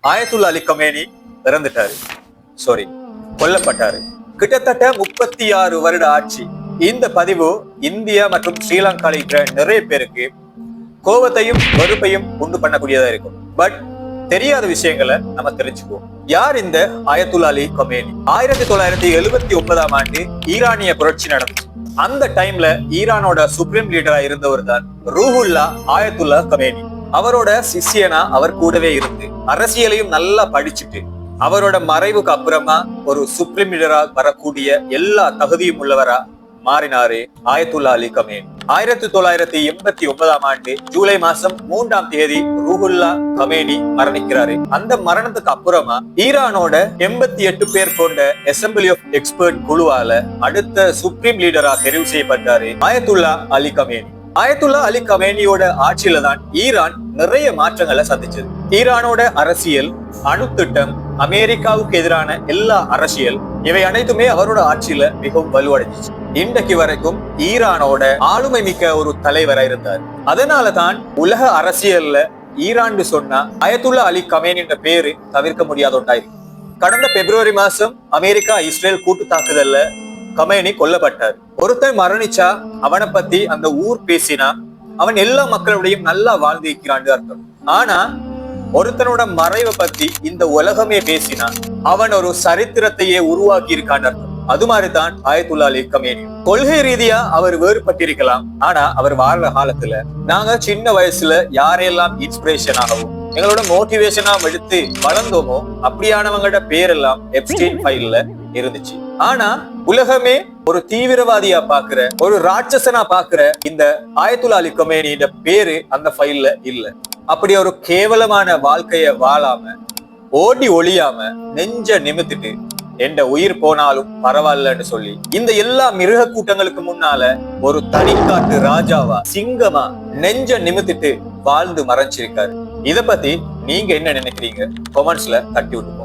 Ayatullah Ali Khamenei இறந்துட்டாரு. Sorry, கொல்லப்பட்டாரு. கிட்டத்தட்ட 36 வருட ஆட்சி. இந்த பதிவு இந்தியா மற்றும் ஸ்ரீலங்கால இருக்கிற நிறைய பேருக்கு கோபத்தையும் வெறுப்பையும் உண்டு பண்ணக்கூடியதா இருக்கும். பட் தெரியாத விஷயங்களை நம்ம தெரிஞ்சுக்குவோம். யார் இந்த ஆயத்துல்லா அலி கமேனி? 1979ஆம் ஆண்டு ஈரானிய புரட்சி நடந்துச்சு. அந்த டைம்ல ஈரானோட சுப்ரீம் லீடரா இருந்தவர் தான் ரூஹுல்லா ஆயத்துல்லா கமேனி. அவரோட சிஷியனா அவர் கூடவே இருந்து அரசியலையும் நல்லா படிச்சுட்டு அவரோட மறைவுக்கு அப்புறமா ஒரு சுப்ரீம் லீடரா வரக்கூடிய எல்லா தகுதியும் உள்ளவரா மாறினாரு ஆயத்துல்லா அலி கமேனி. 1989ஆம் ஆண்டு ஜூலை மாசம் 3ஆம் தேதி ரூஹுல்லா கமேனி மரணிக்கிறாரு. அந்த மரணத்துக்கு அப்புறமா ஈரானோட 88 பேர் கொண்ட அசெம்பிளி ஆஃப் எக்ஸ்பர்ட் குழுவால அடுத்த சுப்ரீம் லீடரா தெரிவு செய்யப்பட்டாரு ஆயத்துல்லா அலி கமேனி. ஆயத்துல்லா அலி கமேனியோட ஆட்சியில தான் ஈரான் நிறைய மாற்றங்களை சந்திச்சது. ஈரானோட அரசியல், அணு திட்டம், அமெரிக்காவுக்கு எதிரான எல்லா அரசியல், இவை அனைத்துமே அவரோட ஆட்சியில மிகவும் வலுவடைஞ்சிச்சு. இன்றைக்கு வரைக்கும் ஈரானோட ஆளுமை மிக்க ஒரு தலைவரா இருந்தார். அதனாலதான் உலக அரசியல்ல ஈரான் சொன்னா ஆயத்துல்லா அலி கமேனி என்ற பேரு தவிர்க்க முடியாத ஒன்றாயிருக்கு. கடந்த பிப்ரவரி மாசம் அமெரிக்கா இஸ்ரேல் கூட்டு தாக்குதல்ல கமேனி கொல்லப்பட்டார். ஒருத்தன் மரணிச்சா அவனை பத்தி அந்த ஊர் பேசினா அவன் எல்லா மக்களோடையும் நல்லா வாழ்ந்திருக்கிறான்னு அர்த்தம். ஆனா ஒருத்தனோட மறைவை பத்தி இந்த உலகமே பேசினா அவன் ஒரு சரித்திரத்தையே உருவாக்கி இருக்கான்னு அர்த்தம். அது மாதிரிதான் ஆயத்துல்லா அலி கமேனி. கொள்கை ரீதியா அவர் வேறுபட்டிருக்கலாம். ஆனா அவர் வாழ்ற காலத்துல நாங்க சின்ன வயசுல யாரெல்லாம் இன்ஸ்பிரேஷன் ஆகவும் எங்களோட மோட்டிவேஷனா எடுத்து வளர்ந்தோமோ அப்படியானவங்களோட பேரெல்லாம் எப்ஸ்டீன் ஃபைல்ல இருந்துச்சு. ஆனா உலகமே ஒரு தீவிரவாதியா பாக்குற, ஒரு ராட்சசனா பாக்குற இந்த ஆயத்துல்லா அலி கமேனியோட பேரு அந்த ஃபைல்ல இல்ல. அப்படி ஒரு கேவலமான வாழ்க்கைய வாழாம, ஓடி ஒளியாம, நெஞ்ச நிமித்திட்டு என்ற உயிர் போனாலும் பரவாயில்லன்னு சொல்லி இந்த எல்லா மிருக கூட்டங்களுக்கு முன்னால ஒரு தனிக்காட்டு ராஜாவா, சிங்கமா நெஞ்ச நிமித்திட்டு வாழ்ந்து மறைஞ்சிருக்காரு. இத பத்தி நீங்க என்ன நினைக்கிறீங்க? கமெண்ட்ஸ்ல தட்டி விட்டு